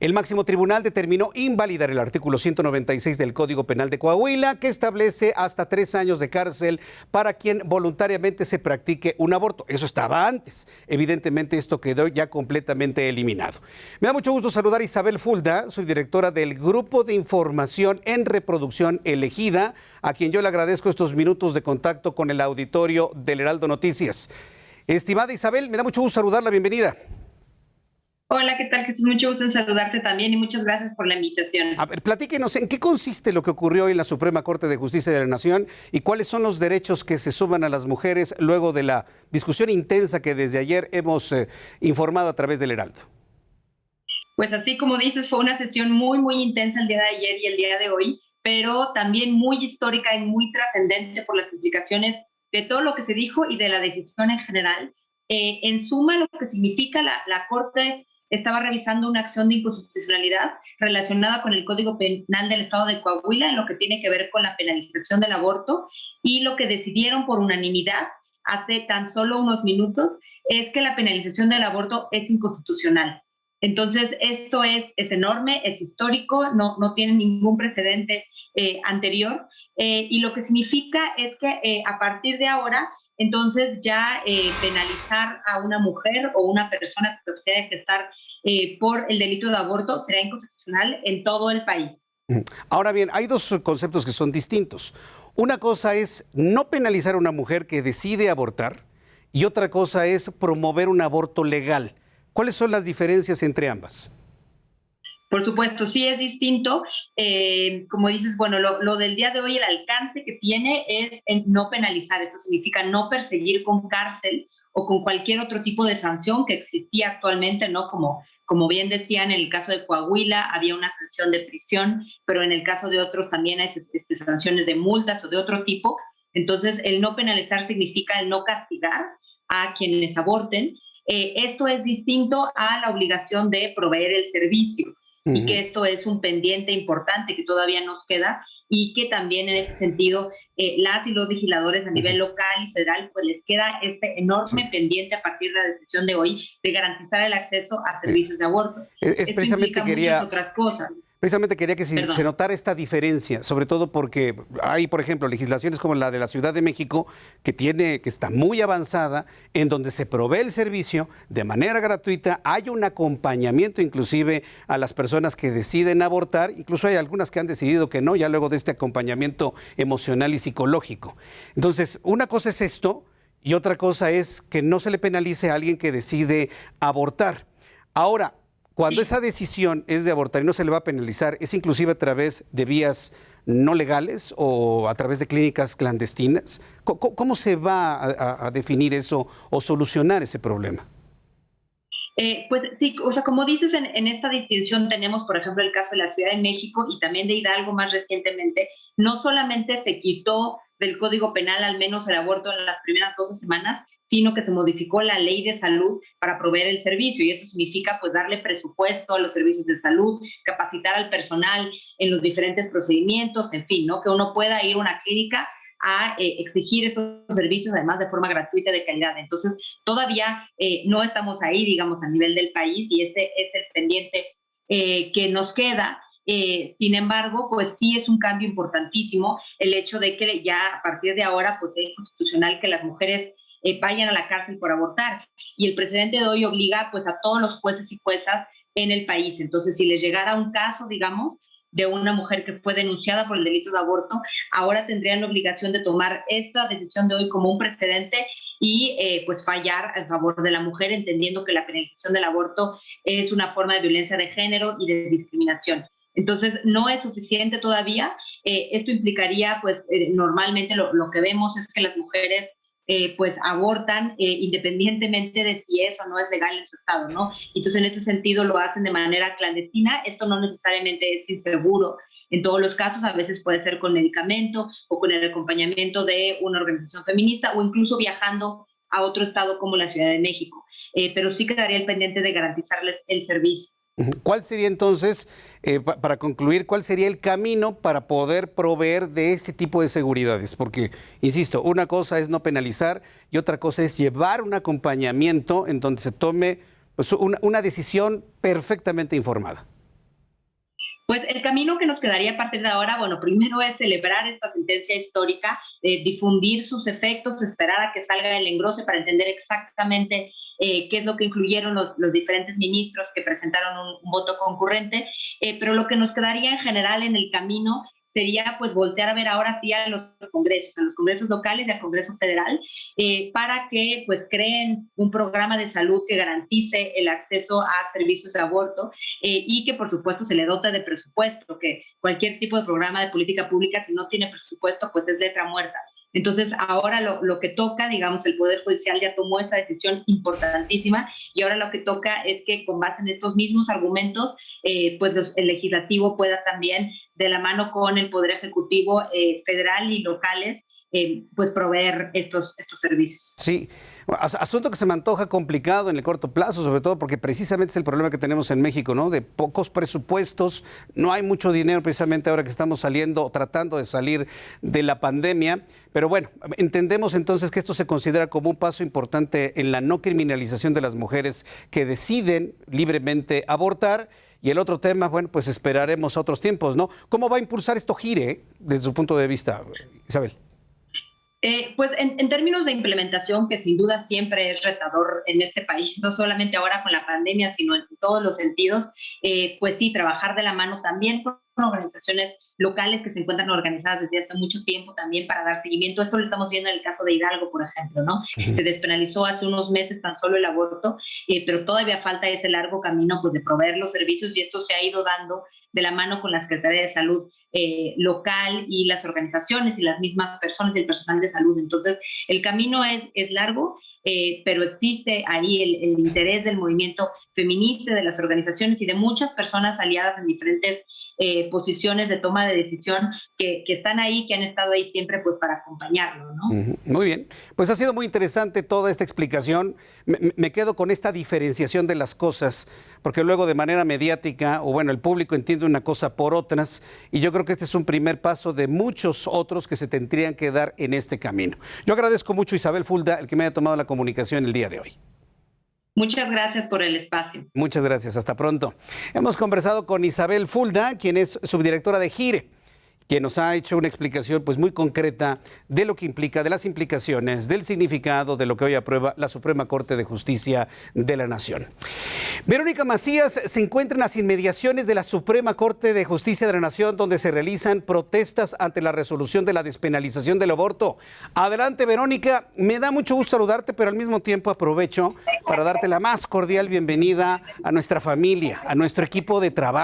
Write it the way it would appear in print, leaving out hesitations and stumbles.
El máximo tribunal determinó invalidar el artículo 196 del Código Penal de Coahuila, que establece hasta 3 años de cárcel para quien voluntariamente se practique un aborto. Eso estaba antes. Evidentemente esto quedó ya completamente eliminado. Me da mucho gusto saludar a Isabel Fulda, soy directora del Grupo de Información en Reproducción Elegida, a quien yo le agradezco estos minutos de contacto con el auditorio del Heraldo Noticias. Estimada Isabel, me da mucho gusto saludarla, bienvenida. Hola, ¿qué tal? Jesús? Mucho gusto en saludarte también y muchas gracias por la invitación. A ver, platíquenos, ¿en qué consiste lo que ocurrió hoy en la Suprema Corte de Justicia de la Nación y cuáles son los derechos que se suman a las mujeres luego de la discusión intensa que desde ayer hemos informado a través del Heraldo? Pues así como dices, fue una sesión muy intensa el día de ayer y el día de hoy, pero también muy histórica y muy trascendente por las implicaciones de todo lo que se dijo y de la decisión en general. En suma, lo que significa la Corte estaba revisando una acción de inconstitucionalidad relacionada con el Código Penal del Estado de Coahuila en lo que tiene que ver con la penalización del aborto, y lo que decidieron por unanimidad hace tan solo unos minutos es que la penalización del aborto es inconstitucional. Entonces, esto es enorme, es histórico, no tiene ningún precedente anterior, y lo que significa es que a partir de ahora, entonces ya penalizar a una mujer o una persona que se de gestar por el delito de aborto será inconstitucional en todo el país. Ahora bien, hay dos conceptos que son distintos. Una cosa es no penalizar a una mujer que decide abortar y otra cosa es promover un aborto legal. ¿Cuáles son las diferencias entre ambas? Por supuesto, sí es distinto. Como dices, bueno, lo del día de hoy, el alcance que tiene es en no penalizar. Esto significa no perseguir con cárcel o con cualquier otro tipo de sanción que existía actualmente, ¿no? Como bien decían, en el caso de Coahuila había una sanción de prisión, pero en el caso de otros también hay sanciones de multas o de otro tipo. Entonces, el no penalizar significa el no castigar a quienes aborten. Esto es distinto a la obligación de proveer el servicio. Y que esto es un pendiente importante que todavía nos queda y que también en ese sentido las y los legisladores a nivel local y federal pues les queda este enorme pendiente a partir de la decisión de hoy de garantizar el acceso a servicios de aborto. Esto implica muchas otras cosas. Precisamente quería que se notara esta diferencia, sobre todo porque hay, por ejemplo, legislaciones como la de la Ciudad de México que está muy avanzada, en donde se provee el servicio de manera gratuita, hay un acompañamiento inclusive a las personas que deciden abortar, incluso hay algunas que han decidido que no, ya luego de este acompañamiento emocional y psicológico. Entonces, una cosa es esto y otra cosa es que no se le penalice a alguien que decide abortar. Ahora, cuando esa decisión es de abortar y no se le va a penalizar, ¿es inclusive a través de vías no legales o a través de clínicas clandestinas? ¿Cómo se va a definir eso o solucionar ese problema? Pues sí, o sea, como dices, en esta distinción tenemos, por ejemplo, el caso de la Ciudad de México y también de Hidalgo más recientemente. No solamente se quitó del Código Penal al menos el aborto en las primeras 12 semanas, sino que se modificó la ley de salud para proveer el servicio, y esto significa pues darle presupuesto a los servicios de salud, capacitar al personal en los diferentes procedimientos, en fin, ¿no? Que uno pueda ir a una clínica a exigir estos servicios además de forma gratuita de calidad. Entonces todavía no estamos ahí, digamos, a nivel del país, y este es el pendiente que nos queda. Sin embargo, pues sí es un cambio importantísimo el hecho de que ya a partir de ahora pues es constitucional que las mujeres vayan a la cárcel por abortar, y el precedente de hoy obliga pues a todos los jueces y juezas en el país. Entonces, si les llegara un caso, digamos, de una mujer que fue denunciada por el delito de aborto, ahora tendrían la obligación de tomar esta decisión de hoy como un precedente y pues fallar a favor de la mujer, entendiendo que la penalización del aborto es una forma de violencia de género y de discriminación. Entonces, no es suficiente todavía. Esto implicaría, pues, normalmente lo que vemos es que las mujeres pues abortan independientemente de si eso no es legal en su estado, ¿no? Entonces, en este sentido, lo hacen de manera clandestina. Esto no necesariamente es inseguro en todos los casos. A veces puede ser con medicamento o con el acompañamiento de una organización feminista o incluso viajando a otro estado como la Ciudad de México. Pero sí quedaría el pendiente de garantizarles el servicio. ¿Cuál sería entonces, para concluir, cuál sería el camino para poder proveer de ese tipo de seguridades? Porque, insisto, una cosa es no penalizar y otra cosa es llevar un acompañamiento en donde se tome pues, una decisión perfectamente informada. Pues el camino que nos quedaría a partir de ahora, bueno, primero es celebrar esta sentencia histórica, difundir sus efectos, esperar a que salga el engrose para entender exactamente qué es lo que incluyeron los diferentes ministros que presentaron un voto concurrente, pero lo que nos quedaría en general en el camino sería pues voltear a ver ahora sí a los congresos locales y al Congreso Federal, para que pues creen un programa de salud que garantice el acceso a servicios de aborto, y que por supuesto se le dota de presupuesto, que cualquier tipo de programa de política pública si no tiene presupuesto pues es letra muerta. Entonces ahora lo que toca, digamos, el Poder Judicial ya tomó esta decisión importantísima y ahora lo que toca es que con base en estos mismos argumentos, pues el legislativo pueda también, de la mano con el Poder Ejecutivo federal y locales, pues proveer estos servicios. Sí, asunto que se me antoja complicado en el corto plazo, sobre todo porque precisamente es el problema que tenemos en México, ¿no? De pocos presupuestos, no hay mucho dinero precisamente ahora que estamos saliendo, tratando de salir de la pandemia. Pero bueno, entendemos entonces que esto se considera como un paso importante en la no criminalización de las mujeres que deciden libremente abortar. Y el otro tema, bueno, pues esperaremos a otros tiempos, ¿no? ¿Cómo va a impulsar esto GIRE desde su punto de vista, Isabel? Pues en términos de implementación, que sin duda siempre es retador en este país, no solamente ahora con la pandemia, sino en todos los sentidos, pues sí, trabajar de la mano también con organizaciones locales que se encuentran organizadas desde hace mucho tiempo también para dar seguimiento. Esto lo estamos viendo en el caso de Hidalgo, por ejemplo, ¿no? Se despenalizó hace unos meses tan solo el aborto, pero todavía falta ese largo camino pues de proveer los servicios y esto se ha ido dando de la mano con la Secretaría de Salud local y las organizaciones y las mismas personas y el personal de salud. Entonces, el camino es largo, pero existe ahí el interés del movimiento feminista, de las organizaciones y de muchas personas aliadas en diferentes posiciones de toma de decisión que están ahí, que han estado ahí siempre pues para acompañarlo, ¿no? Muy bien, pues ha sido muy interesante toda esta explicación. Me quedo con esta diferenciación de las cosas, porque luego de manera mediática, o bueno, el público entiende una cosa por otras, y yo creo que este es un primer paso de muchos otros que se tendrían que dar en este camino. Yo agradezco mucho a Isabel Fulda el que me haya tomado la comunicación el día de hoy. Muchas gracias por el espacio. Muchas gracias, hasta pronto. Hemos conversado con Isabel Fulda, quien es subdirectora de GIRE, quien nos ha hecho una explicación pues muy concreta de lo que implica, de las implicaciones, del significado de lo que hoy aprueba la Suprema Corte de Justicia de la Nación. Verónica Macías se encuentra en las inmediaciones de la Suprema Corte de Justicia de la Nación, donde se realizan protestas ante la resolución de la despenalización del aborto. Adelante, Verónica, me da mucho gusto saludarte, pero al mismo tiempo aprovecho para darte la más cordial bienvenida a nuestra familia, a nuestro equipo de trabajo.